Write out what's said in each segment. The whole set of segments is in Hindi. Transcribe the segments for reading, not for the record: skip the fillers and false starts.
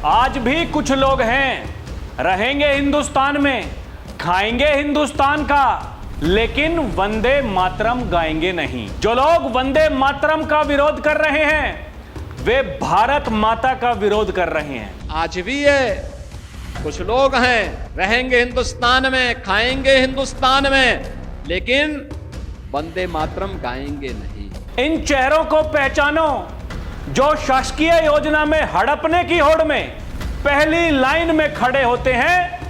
आज भी कुछ लोग हैं, रहेंगे हिंदुस्तान में, खाएंगे हिंदुस्तान का, लेकिन वंदे मातरम गाएंगे नहीं। जो लोग वंदे मातरम का विरोध कर रहे हैं वे भारत माता का विरोध कर रहे हैं। आज भी है, कुछ लोग हैं, रहेंगे हिंदुस्तान में, खाएंगे हिंदुस्तान में, लेकिन वंदे मातरम गाएंगे नहीं। इन चेहरों को पहचानो जो शासकीय योजना में हड़पने की होड़ में पहली लाइन में खड़े होते हैं,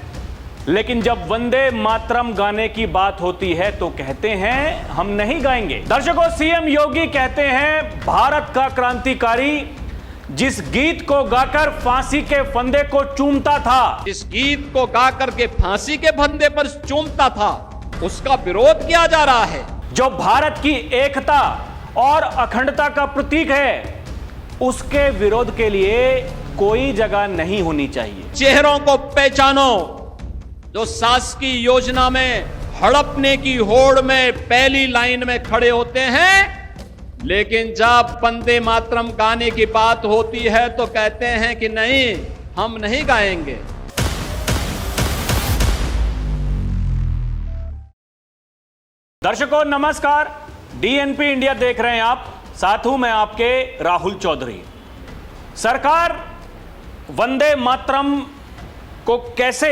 लेकिन जब वंदे मातरम गाने की बात होती है तो कहते हैं हम नहीं गाएंगे। दर्शकों, सीएम योगी कहते हैं भारत का क्रांतिकारी जिस गीत को गाकर फांसी के फंदे को चूमता था, जिस गीत को गाकर के फांसी के फंदे पर चूमता था, उसका विरोध किया जा रहा है। जो भारत की एकता और अखंडता का प्रतीक है, उसके विरोध के लिए कोई जगह नहीं होनी चाहिए। चेहरों को पहचानो जो शासकीय योजना में हड़पने की होड़ में पहली लाइन में खड़े होते हैं, लेकिन जब वंदे मातरम गाने की बात होती है तो कहते हैं कि नहीं, हम नहीं गाएंगे। दर्शकों नमस्कार, डीएनपी इंडिया देख रहे हैं आप, साथ हूं मैं आपके राहुल चौधरी। सरकार वंदे मातरम को कैसे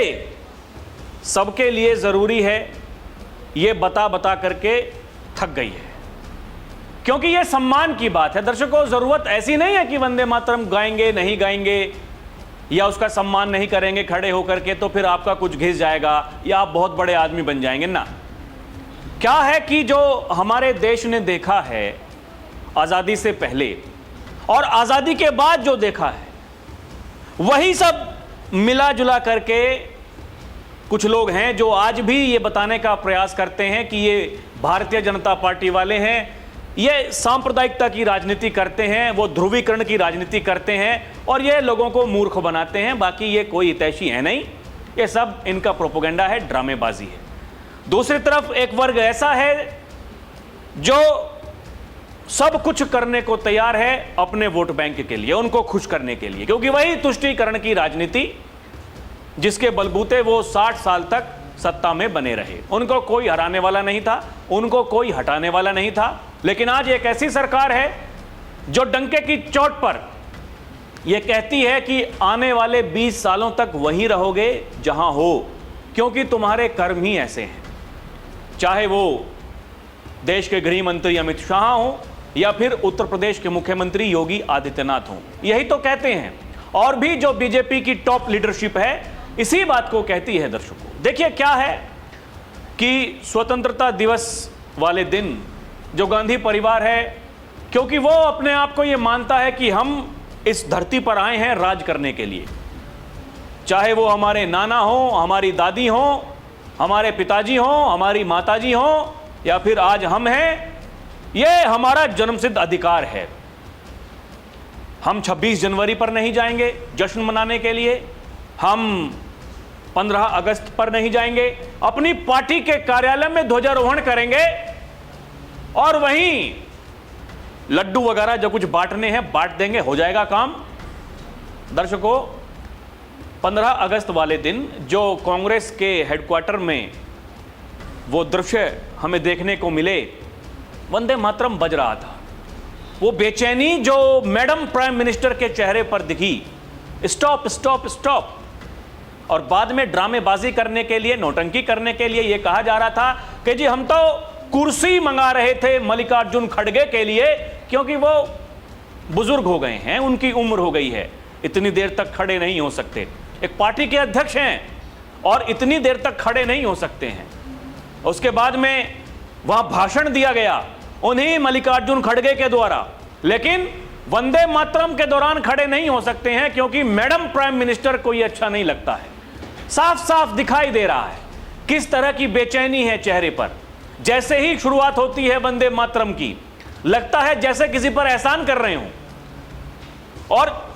सबके लिए जरूरी है यह बता करके थक गई है, क्योंकि यह सम्मान की बात है। दर्शकों, जरूरत ऐसी नहीं है कि वंदे मातरम गाएंगे नहीं गाएंगे या उसका सम्मान नहीं करेंगे खड़े होकर के तो फिर आपका कुछ घिस जाएगा या आप बहुत बड़े आदमी बन जाएंगे ना। क्या है कि जो हमारे देश ने देखा है आजादी से पहले और आजादी के बाद जो देखा है, वही सब मिला जुला करके कुछ लोग हैं जो आज भी ये बताने का प्रयास करते हैं कि ये भारतीय जनता पार्टी वाले हैं, ये सांप्रदायिकता की राजनीति करते हैं, वो ध्रुवीकरण की राजनीति करते हैं और ये लोगों को मूर्ख बनाते हैं। बाकी ये कोई हितैषी है नहीं, ये सब इनका प्रोपेगेंडा है, ड्रामेबाजी है। दूसरी तरफ एक वर्ग ऐसा है जो सब कुछ करने को तैयार है अपने वोट बैंक के लिए, उनको खुश करने के लिए, क्योंकि वही तुष्टीकरण की राजनीति जिसके बलबूते वो 60 साल तक सत्ता में बने रहे। उनको कोई हराने वाला नहीं था, उनको कोई हटाने वाला नहीं था। लेकिन आज एक ऐसी सरकार है जो डंके की चोट पर यह कहती है कि आने वाले 20 सालों तक वहीं रहोगे जहां हो, क्योंकि तुम्हारे कर्म ही ऐसे हैं। चाहे वो देश के गृह मंत्री अमित शाह हो या फिर उत्तर प्रदेश के मुख्यमंत्री योगी आदित्यनाथ हो, यही तो कहते हैं। और भी जो बीजेपी की टॉप लीडरशिप है इसी बात को कहती है। दर्शकों देखिए क्या है कि स्वतंत्रता दिवस वाले दिन जो गांधी परिवार है, क्योंकि वो अपने आप को ये मानता है कि हम इस धरती पर आए हैं राज करने के लिए, चाहे वो हमारे नाना हो, हमारी दादी हो, हमारे पिताजी हो, हमारी माताजी हो या फिर आज हम हैं, ये हमारा जन्मसिद्ध अधिकार है। हम 26 जनवरी पर नहीं जाएंगे जश्न मनाने के लिए, हम 15 अगस्त पर नहीं जाएंगे, अपनी पार्टी के कार्यालय में ध्वजारोहण करेंगे और वहीं लड्डू वगैरह जो कुछ बांटने हैं बांट देंगे, हो जाएगा काम। दर्शकों, 15 अगस्त वाले दिन जो कांग्रेस के हेडक्वार्टर में वो दृश्य हमें देखने को मिले, वंदे मातरम बज रहा था, वो बेचैनी जो मैडम प्राइम मिनिस्टर के चेहरे पर दिखी, स्टॉप स्टॉप स्टॉप, और बाद में ड्रामेबाजी करने के लिए, नौटंकी करने के लिए यह कहा जा रहा था कि जी हम तो कुर्सी मंगा रहे थे मल्लिकार्जुन खड़गे के लिए, क्योंकि वो बुजुर्ग हो गए हैं, उनकी उम्र हो गई है, इतनी देर तक खड़े नहीं हो सकते। एक पार्टी के अध्यक्ष हैं और इतनी देर तक खड़े नहीं हो सकते हैं। उसके बाद में वहां भाषण दिया गया उन्हीं मल्लिकार्जुन खड़गे के द्वारा, लेकिन वंदे मातरम के दौरान खड़े नहीं हो सकते हैं क्योंकि मैडम प्राइम मिनिस्टर को यह अच्छा नहीं लगता है। साफ साफ दिखाई दे रहा है किस तरह की बेचैनी है चेहरे पर। जैसे ही शुरुआत होती है वंदे मातरम की, लगता है जैसे किसी पर एहसान कर रहे हो। और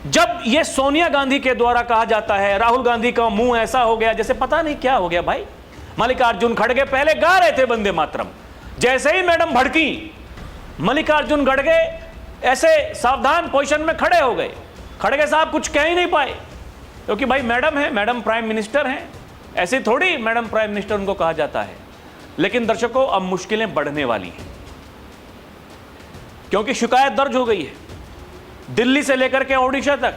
जब यह सोनिया गांधी के द्वारा कहा जाता है, राहुल गांधी का मुंह ऐसा हो गया जैसे पता नहीं क्या हो गया भाई। मल्लिकार्जुन खड़गे पहले गा रहे थे वंदे मातरम, जैसे ही मैडम भड़की, मल्लिकार्जुन खड़गे ऐसे सावधान पोजीशन में खड़े हो गए, खड़गे साहब कुछ कह ही नहीं पाए, क्योंकि भाई मैडम है, मैडम प्राइम मिनिस्टर हैं, ऐसे थोड़ी मैडम प्राइम मिनिस्टर उनको कहा जाता है। लेकिन दर्शकों, अब मुश्किलें बढ़ने वाली हैं, क्योंकि शिकायत दर्ज हो गई है। दिल्ली से लेकर के ओडिशा तक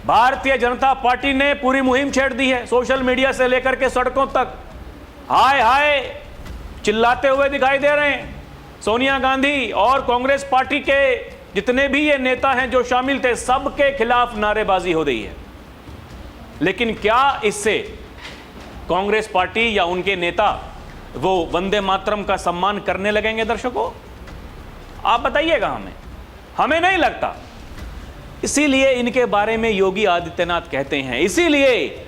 भारतीय जनता पार्टी ने पूरी मुहिम छेड़ दी है। सोशल मीडिया से लेकर के सड़कों तक हाय हाय चिल्लाते हुए दिखाई दे रहे हैं। सोनिया गांधी और कांग्रेस पार्टी के जितने भी ये नेता हैं जो शामिल थे, सबके खिलाफ नारेबाजी हो रही है। लेकिन क्या इससे कांग्रेस पार्टी या उनके नेता वो वंदे मातरम का सम्मान करने लगेंगे? दर्शकों, आप बताइएगा। हमें नहीं लगता। इसीलिए इनके बारे में योगी आदित्यनाथ कहते हैं, इसीलिए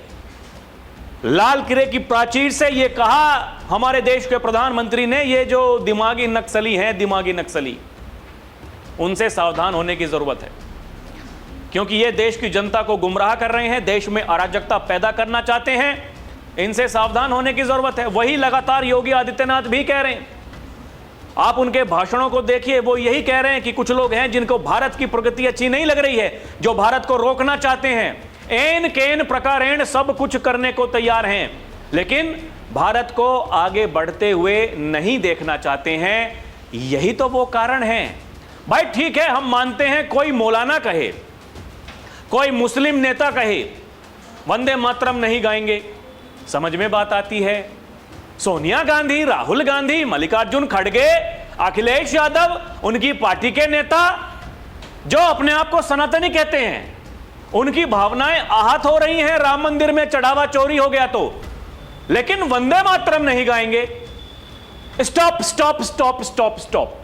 लाल किले की प्राचीर से यह कहा हमारे देश के प्रधानमंत्री ने, ये जो दिमागी नक्सली हैं, दिमागी नक्सली, उनसे सावधान होने की जरूरत है, क्योंकि ये देश की जनता को गुमराह कर रहे हैं, देश में अराजकता पैदा करना चाहते हैं। इनसे सावधान होने की जरूरत है। वही लगातार योगी आदित्यनाथ भी कह रहे हैं। आप उनके भाषणों को देखिए, वो यही कह रहे हैं कि कुछ लोग हैं जिनको भारत की प्रगति अच्छी नहीं लग रही है, जो भारत को रोकना चाहते हैं, एन केन प्रकारेण सब कुछ करने को तैयार हैं, लेकिन भारत को आगे बढ़ते हुए नहीं देखना चाहते हैं। यही तो वो कारण है। भाई ठीक है, हम मानते हैं कोई मौलाना कहे, कोई मुस्लिम नेता कहे वंदे मातरम नहीं गाएंगे, समझ में बात आती है। सोनिया गांधी, राहुल गांधी, मल्लिकार्जुन खड़गे, अखिलेश यादव, उनकी पार्टी के नेता जो अपने आप को सनातनी कहते हैं, उनकी भावनाएं आहत हो रही हैं, राम मंदिर में चढ़ावा चोरी हो गया तो, लेकिन वंदे मातरम नहीं गाएंगे। Stop stop stop stop stop,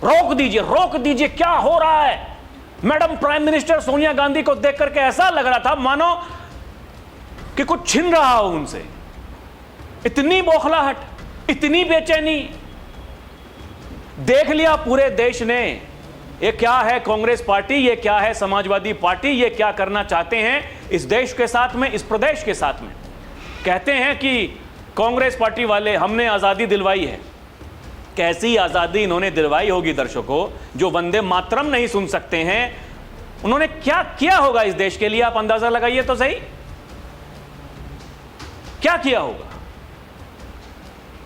रोक दीजिए, रोक दीजिए, क्या हो रहा है? Madam prime minister Sonia Gandhi को देख करके ऐसा लग रहा था मानो कि कुछ छिन रहा हो उनसे। इतनी बौखलाहट, इतनी बेचैनी देख लिया पूरे देश ने। ये क्या है कांग्रेस पार्टी, ये क्या है समाजवादी पार्टी, ये क्या करना चाहते हैं इस देश के साथ में, इस प्रदेश के साथ में। कहते हैं कि कांग्रेस पार्टी वाले हमने आजादी दिलवाई है। कैसी आजादी इन्होंने दिलवाई होगी दर्शकों, जो वंदे मातरम नहीं सुन सकते हैं? उन्होंने क्या किया होगा इस देश के लिए? आप अंदाजा लगाइए तो सही, क्या किया होगा?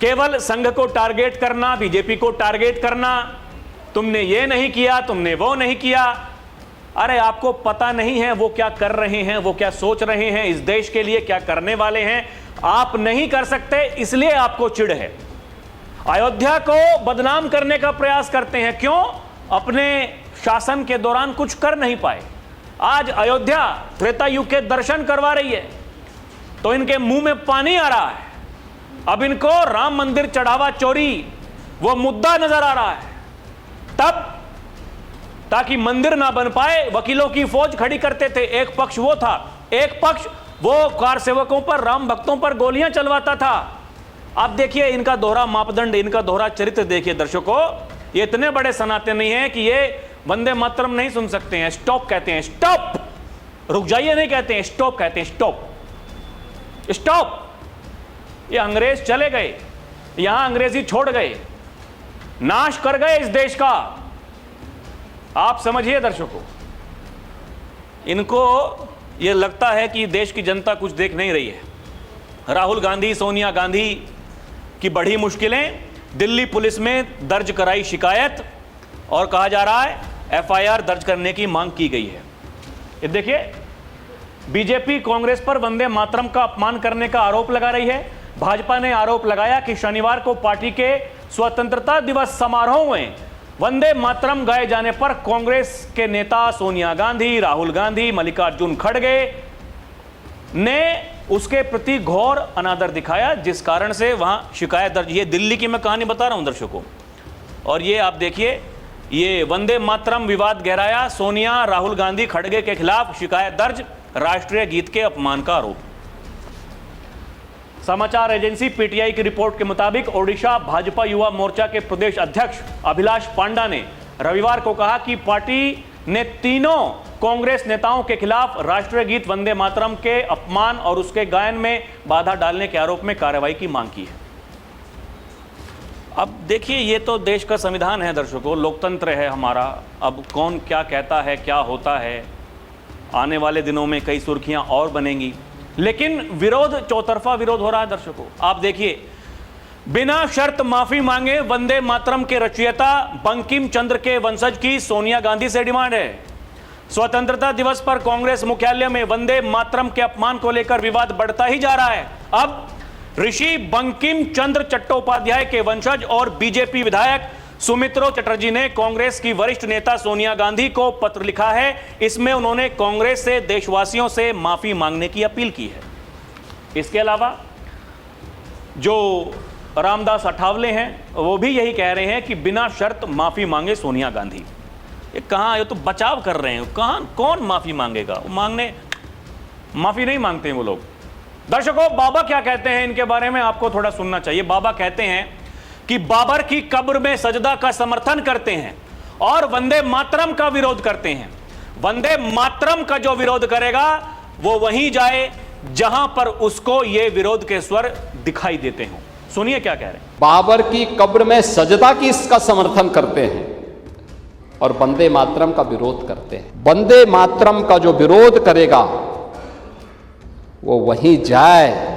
केवल संघ को टारगेट करना, बीजेपी को टारगेट करना, तुमने ये नहीं किया, तुमने वो नहीं किया। अरे आपको पता नहीं है वो क्या कर रहे हैं, वो क्या सोच रहे हैं, इस देश के लिए क्या करने वाले हैं। आप नहीं कर सकते, इसलिए आपको चिढ़ है। अयोध्या को बदनाम करने का प्रयास करते हैं, क्यों? अपने शासन के दौरान कुछ कर नहीं पाए। आज अयोध्या त्रेता युग के दर्शन करवा रही है तो इनके मुंह में पानी आ रहा है। अब इनको राम मंदिर चढ़ावा चोरी वो मुद्दा नजर आ रहा है। तब ताकि मंदिर ना बन पाए वकीलों की फौज खड़ी करते थे। एक पक्ष वो था, एक पक्ष वो कार सेवकों पर, राम भक्तों पर गोलियां चलवाता था। आप देखिए इनका दोहरा मापदंड, इनका दोहरा चरित्र देखिए दर्शकों। ये इतने बड़े सनातनी हैं कि ये वंदे मातरम नहीं सुन सकते हैं। स्टॉप कहते हैं, स्टॉप, रुक जाइए नहीं कहते हैं, स्टॉप कहते हैं, स्टॉप स्टॉप। ये अंग्रेज चले गए, यहां अंग्रेजी छोड़ गए, नाश कर गए इस देश का। आप समझिए दर्शकों, इनको ये लगता है कि देश की जनता कुछ देख नहीं रही है। राहुल गांधी, सोनिया गांधी की बढ़ी मुश्किलें, दिल्ली पुलिस में दर्ज कराई शिकायत और कहा जा रहा है एफआईआर दर्ज करने की मांग की गई है। ये देखिए, बीजेपी कांग्रेस पर वंदे मातरम का अपमान करने का आरोप लगा रही है। भाजपा ने आरोप लगाया कि शनिवार को पार्टी के स्वतंत्रता दिवस समारोह में वंदे मातरम गाए जाने पर कांग्रेस के नेता सोनिया गांधी, राहुल गांधी, मल्लिकार्जुन खड़गे ने उसके प्रति घोर अनादर दिखाया, जिस कारण से वहां शिकायत दर्ज। ये दिल्ली की मैं कहानी बता रहा हूं दर्शकों, और ये आप देखिए, ये वंदे मातरम विवाद गहराया, सोनिया, राहुल गांधी, खड़गे के खिलाफ शिकायत दर्ज, राष्ट्रीय गीत के अपमान का आरोप। समाचार एजेंसी पीटीआई की रिपोर्ट के मुताबिक ओडिशा भाजपा युवा मोर्चा के प्रदेश अध्यक्ष अभिलाष पांडा ने रविवार को कहा कि पार्टी ने तीनों कांग्रेस नेताओं के खिलाफ राष्ट्रीय गीत वंदे मातरम के अपमान और उसके गायन में बाधा डालने के आरोप में कार्रवाई की मांग की है। अब देखिए, ये तो देश का संविधान है दर्शकों, लोकतंत्र है हमारा। अब कौन क्या कहता है, क्या होता है, आने वाले दिनों में कई सुर्खियां और बनेंगी, लेकिन विरोध चौतरफा विरोध हो रहा है। दर्शकों आप देखिए, बिना शर्त माफी मांगे वंदे मातरम के रचयिता बंकिम चंद्र के वंशज की सोनिया गांधी से डिमांड है। स्वतंत्रता दिवस पर कांग्रेस मुख्यालय में वंदे मातरम के अपमान को लेकर विवाद बढ़ता ही जा रहा है। अब ऋषि बंकिम चंद्र चट्टोपाध्याय के वंशज और बीजेपी विधायक सुमित्रो चटर्जी ने कांग्रेस की वरिष्ठ नेता सोनिया गांधी को पत्र लिखा है। इसमें उन्होंने कांग्रेस से देशवासियों से माफी मांगने की अपील की है। इसके अलावा जो रामदास अठावले हैं वो भी यही कह रहे हैं कि बिना शर्त माफी मांगे सोनिया गांधी। ये कहां, ये तो बचाव कर रहे हैं, कहां कौन माफी मांगेगा, वो माफी नहीं मांगते हैं वो लोग। दर्शकों बाबा क्या कहते हैं इनके बारे में आपको थोड़ा सुनना चाहिए। बाबा कहते हैं कि बाबर की कब्र में सजदा का समर्थन करते हैं और वंदे मातरम का विरोध करते हैं। वंदे मातरम का जो विरोध करेगा वो वहीं जाए जहां पर उसको ये विरोध के स्वर दिखाई देते हों। सुनिए क्या कह रहे हैं। बाबर की कब्र में सजदा की इसका समर्थन करते हैं और वंदे मातरम का विरोध करते हैं। वंदे मातरम का जो विरोध करेगा वो वहीं जाए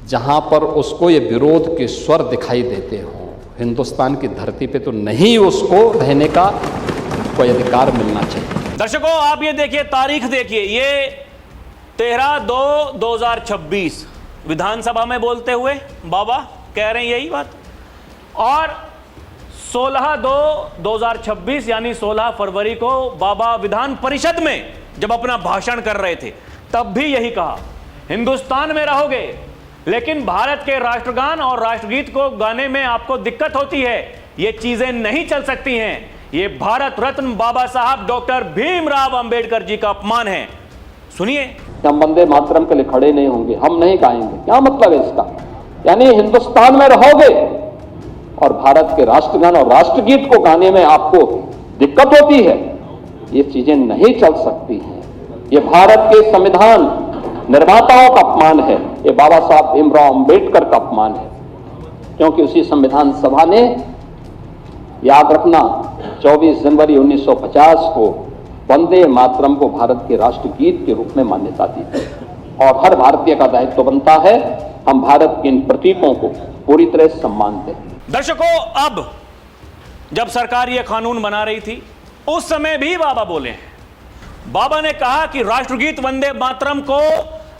जहां पर उसको ये विरोध के स्वर दिखाई देते हों। हिंदुस्तान की धरती पे तो नहीं उसको रहने का कोई अधिकार मिलना चाहिए। दर्शकों आप ये देखिए, तारीख देखिए, ये 13/2/2026 विधानसभा में बोलते हुए बाबा कह रहे हैं यही बात, और 16/2/2026 यानी 16 फरवरी को बाबा विधान परिषद में जब अपना भाषण कर रहे थे तब भी यही कहा, हिंदुस्तान में रहोगे लेकिन भारत के राष्ट्रगान और राष्ट्रगीत को गाने में आपको दिक्कत होती है, ये चीजें नहीं चल सकती हैं। ये भारत रत्न बाबा साहब डॉक्टर भीमराव अंबेडकर जी का अपमान है। सुनिए। हम वंदे मातरम के लिए खड़े नहीं होंगे, हम नहीं गाएंगे, क्या मतलब है इसका? यानी हिंदुस्तान में रहोगे और भारत के राष्ट्रगान और राष्ट्रगीत को गाने में आपको दिक्कत होती है, ये चीजें नहीं चल सकती हैं। ये भारत के संविधान निर्माताओं का अपमान है, ये बाबा साहब भीमराव अंबेडकर का अपमान है, क्योंकि उसी संविधान सभा ने, याद रखना, 24 जनवरी 1950 को वंदे मातरम को भारत के राष्ट्रगीत के रूप में मान्यता दी थी। और हर भारतीय का दायित्व बनता है हम भारत के इन प्रतीकों को पूरी तरह सम्मान दें। दर्शकों अब जब सरकार ये कानून बना रही थी उस समय भी बाबा बोले हैं। बाबा ने कहा कि राष्ट्रगीत वंदे मातरम को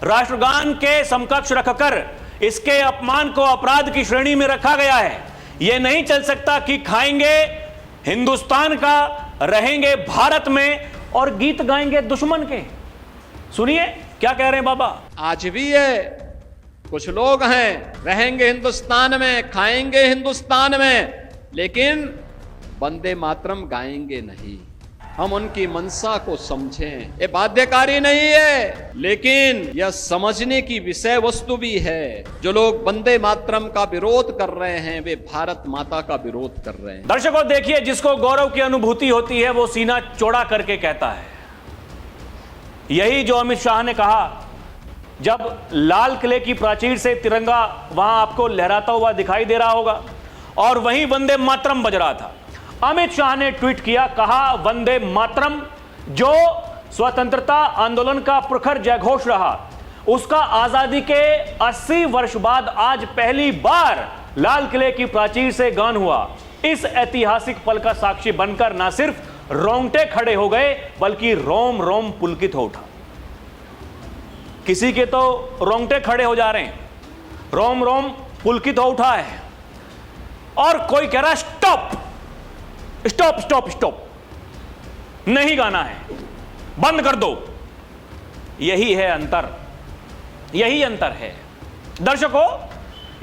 राष्ट्रगान के समकक्ष रखकर इसके अपमान को अपराध की श्रेणी में रखा गया है। यह नहीं चल सकता कि खाएंगे हिंदुस्तान का, रहेंगे भारत में और गीत गाएंगे दुश्मन के। सुनिए क्या कह रहे हैं बाबा। आज भी है, कुछ लोग हैं रहेंगे हिंदुस्तान में, खाएंगे हिंदुस्तान में, लेकिन वंदे मातरम गाएंगे नहीं। हम उनकी मंशा को समझें, ये बाध्यकारी नहीं है, लेकिन यह समझने की विषय वस्तु भी है। जो लोग वंदे मातरम का विरोध कर रहे हैं वे भारत माता का विरोध कर रहे हैं। दर्शकों देखिए, जिसको गौरव की अनुभूति होती है वो सीना चौड़ा करके कहता है। यही जो अमित शाह ने कहा जब लाल किले की प्राचीर से तिरंगा वहां आपको लहराता हुआ दिखाई दे रहा होगा और वहीं वंदे मातरम बज रहा था। अमित शाह ने ट्वीट किया, कहा वंदे मातरम जो स्वतंत्रता आंदोलन का प्रखर जयघोष रहा, उसका आजादी के 80 वर्ष बाद आज पहली बार लाल किले की प्राचीर से गान हुआ। इस ऐतिहासिक पल का साक्षी बनकर ना सिर्फ रोंगटे खड़े हो गए बल्कि रोम रोम पुलकित हो उठा। किसी के तो रोंगटे खड़े हो जा रहे हैं, रोम रोम पुलकित हो उठा है, और कोई कह रहा है स्टॉप स्टॉप स्टॉप स्टॉप, नहीं गाना है, बंद कर दो। यही है अंतर, यही अंतर है। दर्शकों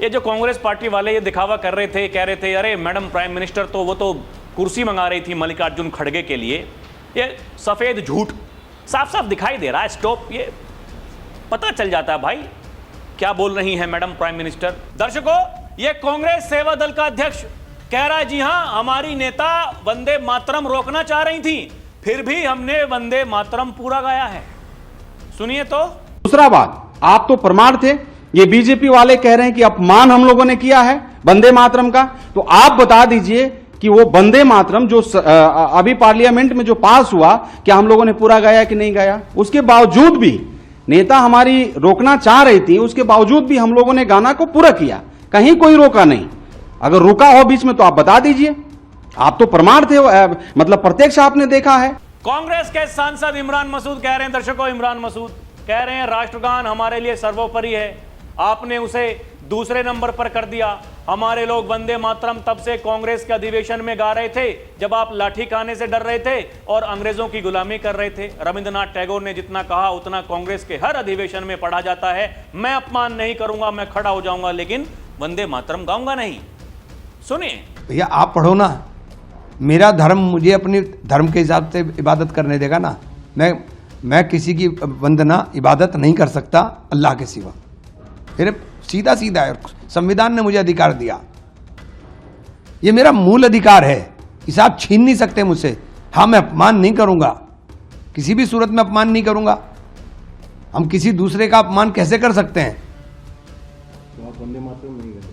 ये जो कांग्रेस पार्टी वाले ये दिखावा कर रहे थे, कह रहे थे अरे मैडम प्राइम मिनिस्टर तो वो तो कुर्सी मंगा रही थी मल्लिकार्जुन खड़गे के लिए, ये सफेद झूठ साफ साफ दिखाई दे रहा है। स्टॉप, ये पता चल जाता है भाई क्या बोल रही है मैडम प्राइम मिनिस्टर। दर्शकों ये कांग्रेस सेवा दल का अध्यक्ष कह रहा है जी हां, हमारी नेता वंदे मातरम रोकना चाह रही थी, फिर भी हमने वंदे मातरम पूरा गाया है। सुनिए तो। दूसरा बात, आप तो प्रमाण थे, ये बीजेपी वाले कह रहे हैं कि अपमान हम लोगों ने किया है वंदे मातरम का, तो आप बता दीजिए कि वो वंदे मातरम जो अभी पार्लियामेंट में जो पास हुआ, क्या हम लोगों ने पूरा गाया कि नहीं गाया? उसके बावजूद भी नेता हमारी रोकना चाह रही थी, उसके बावजूद भी हम लोगों ने गाना को पूरा किया, कहीं कोई रोका नहीं। अगर रुका हो बीच में तो आप बता दीजिए, आप तो प्रमाण थे, मतलब प्रत्यक्ष आपने देखा है। कांग्रेस के सांसद इमरान मसूद कह रहे हैं, दर्शकों, इमरान मसूद कह रहे हैं राष्ट्रगान हमारे लिए सर्वोपरि है, आपने उसे दूसरे नंबर पर कर दिया। हमारे लोग वंदे मातरम तब से कांग्रेस के अधिवेशन में गा रहे थे जब आप लाठी खाने से डर रहे थे और अंग्रेजों की गुलामी कर रहे थे। रविंद्रनाथ टैगोर ने जितना कहा उतना कांग्रेस के हर अधिवेशन में पढ़ा जाता है। मैं अपमान नहीं करूंगा, मैं खड़ा हो जाऊंगा, लेकिन वंदे मातरम गाऊंगा नहीं। सुनिए भैया, आप पढ़ो ना, मेरा धर्म मुझे अपने धर्म के हिसाब से इबादत करने देगा ना। मैं किसी की वंदना इबादत नहीं कर सकता अल्लाह के सिवा। मेरे सीधा सीधा है, संविधान ने मुझे अधिकार दिया, ये मेरा मूल अधिकार है, इसे आप छीन नहीं सकते मुझसे। हाँ, मैं अपमान नहीं करूंगा, किसी भी सूरत में अपमान नहीं करूंगा। हम किसी दूसरे का अपमान कैसे कर सकते हैं?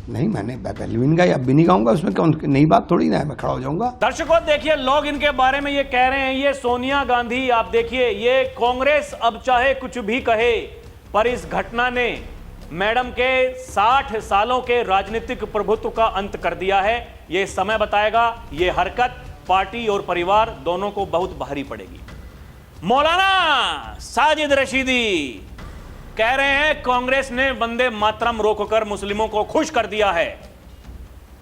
नहीं, मैंने पहले भी नहीं गाई, अब भी नहीं गाऊंगा, उसमें कौन नई बात थोड़ी ना है, मैं खड़ा हो जाऊंगा। दर्शकों देखिए, लोग इनके बारे में ये कह रहे हैं, ये सोनिया गांधी, आप देखिए, ये कांग्रेस अब चाहे कुछ भी कहे, पर इस घटना ने मैडम के 60 सालों के राजनीतिक प्रभुत्व का अंत कर दिया है। ये समय बताएगा, ये हरकत पार्टी और परिवार दोनों को बहुत भारी पड़ेगी। मौलाना साजिद रशीदी कह रहे हैं कांग्रेस ने वंदे मातरम रोककर मुस्लिमों को खुश कर दिया है,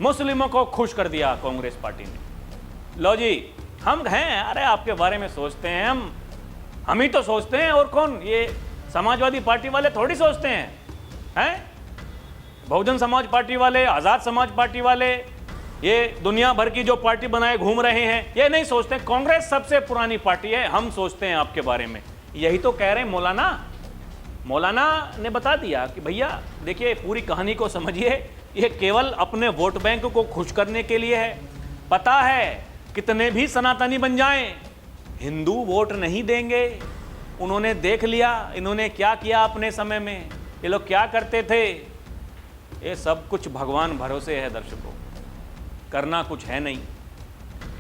मुस्लिमों को खुश कर दिया कांग्रेस पार्टी ने। लो जी, हम हैं, अरे आपके बारे में सोचते हैं, हम ही तो सोचते हैं, और कौन? ये समाजवादी पार्टी वाले थोड़ी सोचते हैं, बहुजन समाज पार्टी वाले, आजाद समाज पार्टी वाले, ये दुनिया भर की जो पार्टी बनाए घूम रहे हैं, ये नहीं सोचते कांग्रेस सबसे पुरानी पार्टी है, हम सोचते हैं आपके बारे में। यही तो कह रहे हैं मौलाना ने बता दिया कि भैया देखिए, पूरी कहानी को समझिए, ये केवल अपने वोट बैंक को खुश करने के लिए है। पता है कितने भी सनातनी बन जाएं, हिंदू वोट नहीं देंगे। उन्होंने देख लिया इन्होंने क्या किया अपने समय में, ये लोग क्या करते थे। ये सब कुछ भगवान भरोसे है दर्शकों, करना कुछ है नहीं।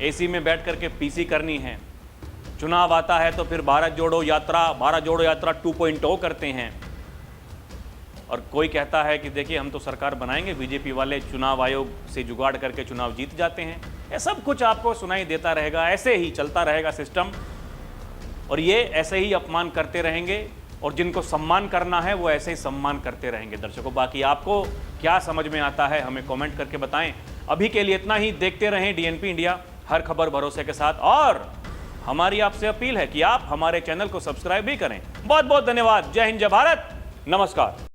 एसी में बैठ करके पीसी करनी है। चुनाव आता है तो फिर भारत जोड़ो यात्रा 2.0 करते हैं, और कोई कहता है कि देखिए हम तो सरकार बनाएंगे, बीजेपी वाले चुनाव आयोग से जुगाड़ करके चुनाव जीत जाते हैं। ये सब कुछ आपको सुनाई देता रहेगा, ऐसे ही चलता रहेगा सिस्टम, और ये ऐसे ही अपमान करते रहेंगे, और जिनको सम्मान करना है वो ऐसे ही सम्मान करते रहेंगे। दर्शकों, बाकी आपको क्या समझ में आता है हमें कमेंट करके बताएं। अभी के लिए इतना ही, देखते रहें डीएनपी इंडिया, हर खबर भरोसे के साथ, और हमारी आपसे अपील है कि आप हमारे चैनल को सब्सक्राइब भी करें। बहुत बहुत धन्यवाद। जय हिंद, जय भारत, नमस्कार।